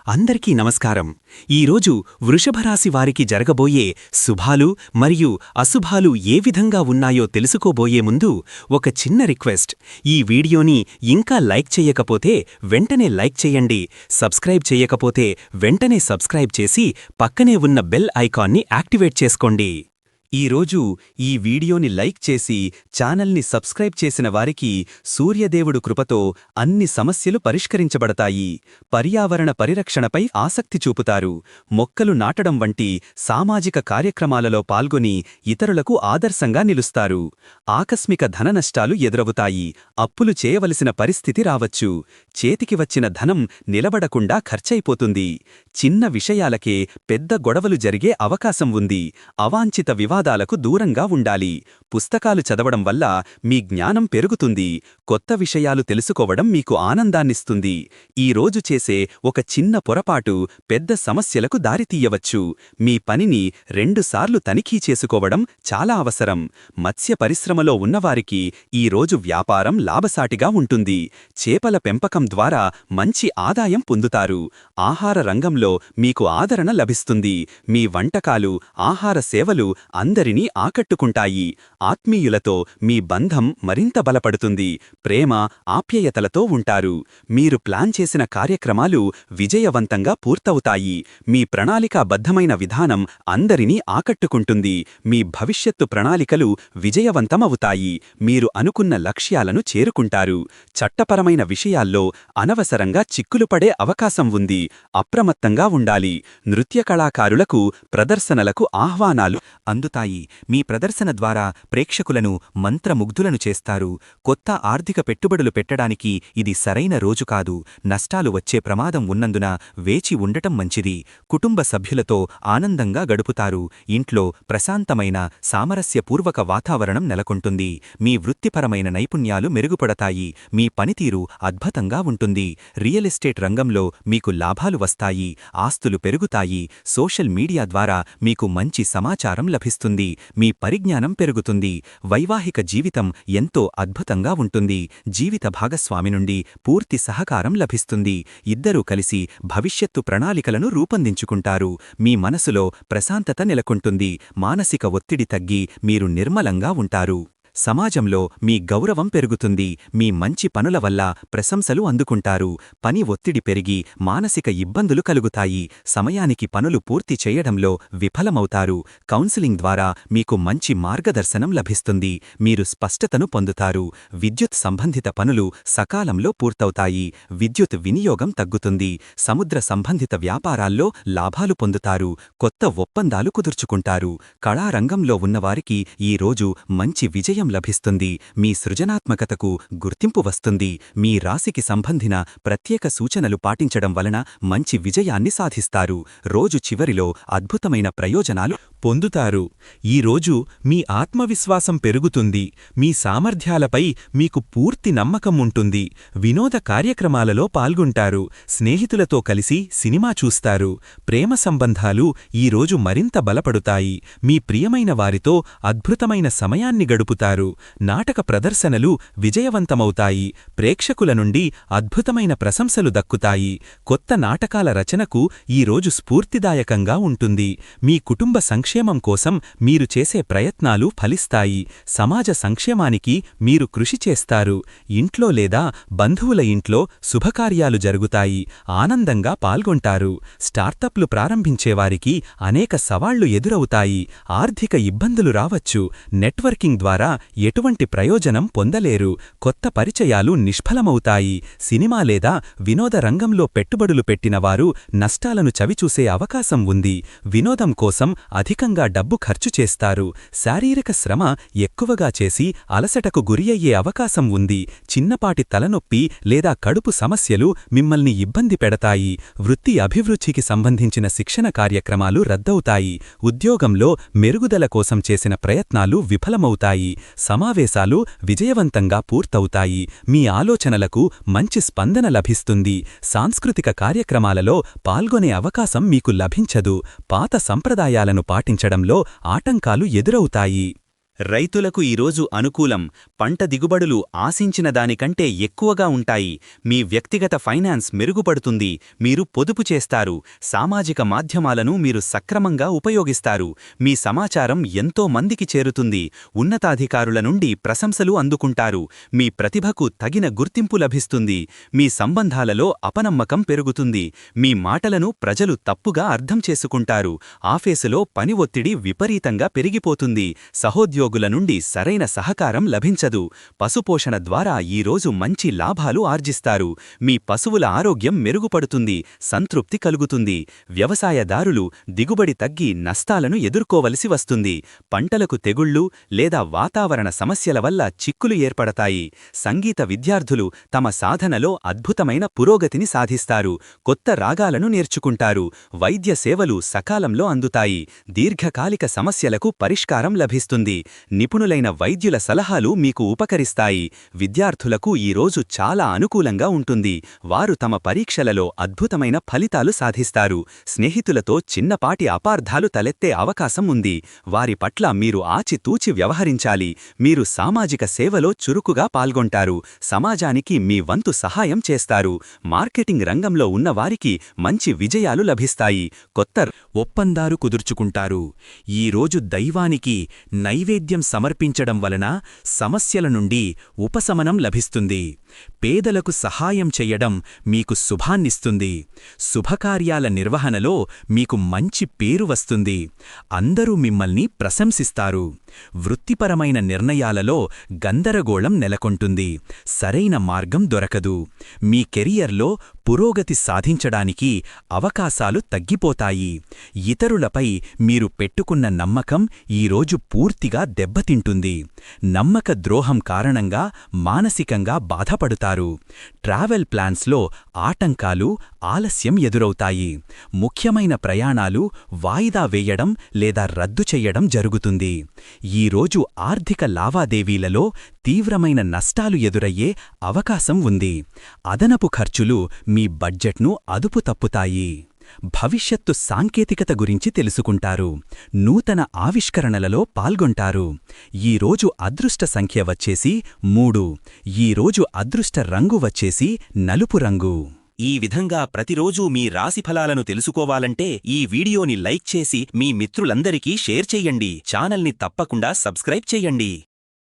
అందరికీ నమస్కారం. ఈరోజు వృషభరాశి వారికి జరగబోయే శుభాలు మరియు అశుభాలు ఏ విధంగా ఉన్నాయో తెలుసుకోబోయే ముందు ఒక చిన్న రిక్వెస్ట్. ఈ వీడియోని ఇంకా లైక్ చెయ్యకపోతే వెంటనే లైక్ చెయ్యండి. సబ్స్క్రైబ్ చెయ్యకపోతే వెంటనే సబ్స్క్రైబ్ చేసి పక్కనే ఉన్న బెల్ ఐకాన్ని యాక్టివేట్ చేసుకోండి. ఈరోజు ఈ వీడియోని లైక్ చేసి ఛానల్ని సబ్స్క్రైబ్ చేసిన వారికి సూర్యదేవుడు కృపతో అన్ని సమస్యలు పరిష్కరించబడతాయి. పర్యావరణ పరిరక్షణపై ఆసక్తి చూపుతారు. మొక్కలు నాటడం వంటి సామాజిక కార్యక్రమాలలో పాల్గొని ఇతరులకు ఆదర్శంగా నిలుస్తారు. ఆకస్మిక ధన నష్టాలు ఎదురవుతాయి. అప్పులు చేయవలసిన పరిస్థితి రావచ్చు. చేతికి వచ్చిన ధనం నిలబడకుండా ఖర్చయిపోతుంది. చిన్న విషయాలకే పెద్ద గొడవలు జరిగే అవకాశం ఉంది. అవాంఛిత వివాదాలకు దూరంగా ఉండాలి. పుస్తకాలు చదవడం వల్ల మీ జ్ఞానం పెరుగుతుంది. కొత్త విషయాలు తెలుసుకోవడం మీకు ఆనందాన్నిస్తుంది. ఈ రోజు చేసే ఒక చిన్న పొరపాటు పెద్ద సమస్యలకు దారితీయవచ్చు. మీ పనిని 2 సార్లు తనిఖీ చేసుకోవడం చాలా అవసరం. మత్స్య పరిశ్రమలో ఉన్నవారికి ఈ రోజు వ్యాపారం లాభసాటిగా ఉంటుంది. చేపల పెంపకం ద్వారా మంచి ఆదాయం పొందుతారు. ఆహార రంగంలో మీకు ఆదరణ లభిస్తుంది. మీ వంటకాలు, ఆహార సేవలు అందరినీ ఆకట్టుకుంటాయి. ఆత్మీయులతో మీ బంధం మరింత బలపడుతుంది. ప్రేమ, ఆప్యాయతలతో ఉంటారు. మీరు ప్లాన్ చేసిన కార్యక్రమాలు విజయవంతంగా పూర్తవుతాయి. మీ ప్రణాళికాబద్ధమైన విధానం అందరినీ ఆకట్టుకుంటుంది. మీ భవిష్యత్తు ప్రణాళికలు విజయవంతమవుతాయి. మీరు అనుకున్న లక్ష్యాలను చేరుకుంటారు. చట్టపరమైన విషయాల్లో అనవసరంగా చిక్కులు పడే అవకాశం ఉంది. అప్రమత్తంగా ఉండాలి. నృత్య కళాకారులకు ప్రదర్శనలకు ఆహ్వానాలు అందుతాయి. మీ ప్రదర్శన ద్వారా ప్రేక్షకులను మంత్రముగ్ధులను చేస్తారు. కొత్త ఆర్థిక పెట్టుబడులు పెట్టడానికి ఇది సరైన రోజు కాదు. నష్టాలు వచ్చే ప్రమాదం ఉన్నందున వేచి ఉండటం మంచిది. కుటుంబ సభ్యులతో ఆనందంగా గడుపుతారు. ఇంట్లో ప్రశాంతమైన సామరస్యపూర్వక వాతావరణం నెలకొంటుంది. మీ వృత్తిపరమైన నైపుణ్యాలు మెరుగుపడతాయి. మీ పనితీరు అద్భుతంగా ఉంటుంది. రియల్ ఎస్టేట్ రంగంలో మీకు లాభాలు వస్తాయి. ఆస్తులు పెరుగుతాయి. సోషల్ మీడియా ద్వారా మీకు మంచి సమాచారం లభిస్తుంది. మీ పరిజ్ఞానం పెరుగుతుంది. వైవాహిక జీవితం ఎంతో అద్భుతంగా ఉంటుంది. జీవిత భాగస్వామి నుండి పూర్తి సహకారం లభిస్తుంది. ఇద్దరూ కలిసి భవిష్యత్తు ప్రణాళికలను రూపొందించుకుంటారు. మీ మనసులో ప్రశాంతత నెలకొంటుంది. మానసిక ఒత్తిడి తగ్గి మీరు నిర్మలంగా ఉంటారు. సమాజంలో మీ గౌరవం పెరుగుతుంది. మీ మంచి పనుల వల్ల ప్రశంసలు అందుకుంటారు. పని ఒత్తిడి పెరిగి మానసిక ఇబ్బందులు కలుగుతాయి. సమయానికి పనులు పూర్తి చేయడంలో విఫలమవుతారు. కౌన్సిలింగ్ ద్వారా మీకు మంచి మార్గదర్శనం లభిస్తుంది. మీరు స్పష్టతను పొందుతారు. విద్యుత్ సంబంధిత పనులు సకాలంలో పూర్తవుతాయి. విద్యుత్ వినియోగం తగ్గుతుంది. సముద్ర సంబంధిత వ్యాపారాల్లో లాభాలు పొందుతారు. కొత్త ఒప్పందాలు కుదుర్చుకుంటారు. కళారంగంలో ఉన్నవారికి ఈ రోజు మంచి విజయం లభిస్తుంది. మీ సృజనాత్మకతకు గుర్తింపు వస్తుంది. మీ రాశికి సంబంధించిన ప్రత్యేక సూచనలు పాటించడం వలన మంచి విజయాన్ని సాధిస్తారు. రోజు చివరిలో అద్భుతమైన ప్రయోజనాలు పొందుతారు. ఈరోజు మీ ఆత్మవిశ్వాసం పెరుగుతుంది. మీ సామర్థ్యాలపై మీకు పూర్తి నమ్మకం ఉంటుంది. వినోద కార్యక్రమాలలో పాల్గొంటారు. స్నేహితులతో కలిసి సినిమా చూస్తారు. ప్రేమ సంబంధాలు ఈరోజు మరింత బలపడుతాయి. మీ ప్రియమైన వారితో అద్భుతమైన సమయాన్ని గడుపుతారు. నాటక ప్రదర్శనలు విజయవంతమవుతాయి. ప్రేక్షకుల నుండి అద్భుతమైన ప్రశంసలు దక్కుతాయి. కొత్త నాటకాల రచనకు ఈరోజు స్ఫూర్తిదాయకంగా ఉంటుంది. మీ కుటుంబ సంక్షేమం కోసం మీరు చేసే ప్రయత్నాలు ఫలిస్తాయి. సమాజ సంక్షేమానికి మీరు కృషి చేస్తారు. ఇంట్లో లేదా బంధువుల ఇంట్లో శుభకార్యాలు జరుగుతాయి. ఆనందంగా పాల్గొంటారు. స్టార్టప్లు ప్రారంభించేవారికి అనేక సవాళ్లు ఎదురవుతాయి. ఆర్థిక ఇబ్బందులు రావచ్చు. నెట్వర్కింగ్ ద్వారా ఎటువంటి ప్రయోజనం పొందలేరు. కొత్త పరిచయాలు నిష్ఫలమవుతాయి. సినిమా లేదా వినోద రంగంలో పెట్టుబడులు పెట్టినవారు నష్టాలను చవిచూసే అవకాశం ఉంది. వినోదం కోసం అధికంగా డబ్బు ఖర్చు చేస్తారు. శారీరక శ్రమ ఎక్కువగా చేసి అలసటకు గురియయ్యే అవకాశం ఉంది. చిన్నపాటి తలనొప్పి లేదా కడుపు సమస్యలు మిమ్మల్ని ఇబ్బంది పెడతాయి. వృత్తి అభివృద్ధికి సంబంధించిన శిక్షణ కార్యక్రమాలు రద్దవుతాయి. ఉద్యోగంలో మెరుగుదల కోసం చేసిన ప్రయత్నాలు విఫలమవుతాయి. సమావేశాలు విజయవంతంగా పూర్తవుతాయి. మీ ఆలోచనలకు మంచి స్పందన లభిస్తుంది. సాంస్కృతిక కార్యక్రమాలలో పాల్గొనే అవకాశం మీకు లభించదు. పాత సంప్రదాయాలను పాటించడంలో ఆటంకాలు ఎదురవుతాయి. రైతులకు ఈరోజు అనుకూలం. పంట దిగుబడులు ఆశించిన దానికంటే ఎక్కువగా ఉంటాయి. మీ వ్యక్తిగత ఫైనాన్స్ మెరుగుపడుతుంది. మీరు పొదుపు చేస్తారు. సామాజిక మాధ్యమాలను మీరు సక్రమంగా ఉపయోగిస్తారు. మీ సమాచారం ఎంతో మందికి చేరుతుంది. ఉన్నతాధికారుల నుండి ప్రశంసలు అందుకుంటారు. మీ ప్రతిభకు తగిన గుర్తింపు లభిస్తుంది. మీ సంబంధాలలో అపనమ్మకం పెరుగుతుంది. మీ మాటలను ప్రజలు తప్పుగా అర్థం చేసుకుంటారు. ఆఫీసులో పని ఒత్తిడి విపరీతంగా పెరిగిపోతుంది. సహోద్యోగుల నుండి సరైన సహకారం లభించదు. పశుపోషణ ద్వారా ఈరోజు మంచి లాభాలు ఆర్జిస్తారు. మీ పశువుల ఆరోగ్యం మెరుగుపడుతుంది. సంతృప్తి కలుగుతుంది. వ్యవసాయదారులు దిగుబడి తగ్గి నష్టాలను ఎదుర్కోవలసి వస్తుంది. పంటలకు తెగుళ్లు లేదా వాతావరణ సమస్యల వల్ల చిక్కులు ఏర్పడతాయి. సంగీత విద్యార్థులు తమ సాధనలో అద్భుతమైన పురోగతిని సాధిస్తారు. కొత్త రాగాలను నేర్చుకుంటారు. వైద్య సేవలు సకాలంలో అందుతాయి. దీర్ఘకాలిక సమస్యలకు పరిష్కారం లభిస్తుంది. నిపుణులైన వైద్యుల సలహాలు మీకు ఉపకరిస్తాయి. విద్యార్థులకు ఈరోజు చాలా అనుకూలంగా ఉంటుంది. వారు తమ పరీక్షలలో అద్భుతమైన ఫలితాలు సాధిస్తారు. స్నేహితులతో చిన్నపాటి అపార్థాలు తలెత్తే అవకాశం ఉంది. వారి పట్ల మీరు ఆచితూచి వ్యవహరించాలి. మీరు సామాజిక సేవలో చురుకుగా పాల్గొంటారు. సమాజానికి మీ వంతు సహాయం చేస్తారు. మార్కెటింగ్ రంగంలో ఉన్నవారికి మంచి విజయాలు లభిస్తాయి. కొత్త ఒప్పందాలు కుదుర్చుకుంటారు. ఈరోజు దైవానికి నైవేద్యం సమర్పించడం వలన సమస్యల నుండి ఉపశమనం లభిస్తుంది. పేదలకు సహాయం చెయ్యడం మీకు శుభాన్నిస్తుంది. శుభకార్యాల నిర్వహణలో మీకు మంచి పేరు వస్తుంది. అందరూ మిమ్మల్ని ప్రశంసిస్తారు. వృత్తిపరమైన నిర్ణయాలలో గందరగోళం నెలకొంటుంది. సరైన మార్గం దొరకదు. మీ కెరియర్లో పురోగతి సాధించడానికి అవకాశాలు తగ్గిపోతాయి. ఇతరులపై మీరు పెట్టుకున్న నమ్మకం ఈరోజు పూర్తిగా దెబ్బతింటుంది. నమ్మక ద్రోహం కారణంగా మానసికంగా బాధపడుతారు. ట్రావెల్ ప్లాన్స్లో ఆటంకాలు, ఆలస్యం ఎదురవుతాయి. ముఖ్యమైన ప్రయాణాలు వాయిదా వేయడం లేదా రద్దు చెయ్యడం జరుగుతుంది. ఈరోజు ఆర్థిక లావాదేవీలలో తీవ్రమైన నష్టాలు ఎదురయ్యే అవకాశం ఉంది. అదనపు ఖర్చులు మీ బడ్జెట్ను అదుపు తప్పుతాయి. భవిష్యత్తు సాంకేతికత గురించి తెలుసుకుంటారు. నూతన ఆవిష్కరణలలో పాల్గొంటారు. ఈరోజు అదృష్ట సంఖ్య వచ్చేసి 3. ఈరోజు అదృష్ట రంగు వచ్చేసి నలుపు రంగు. ఈ విధంగా ప్రతిరోజూ మీ రాశిఫలాలను తెలుసుకోవాలంటే ఈ వీడియోని లైక్ చేసి మీ మిత్రులందరికీ షేర్ చెయ్యండి. ఛానల్ని తప్పకుండా సబ్స్క్రైబ్ చెయ్యండి.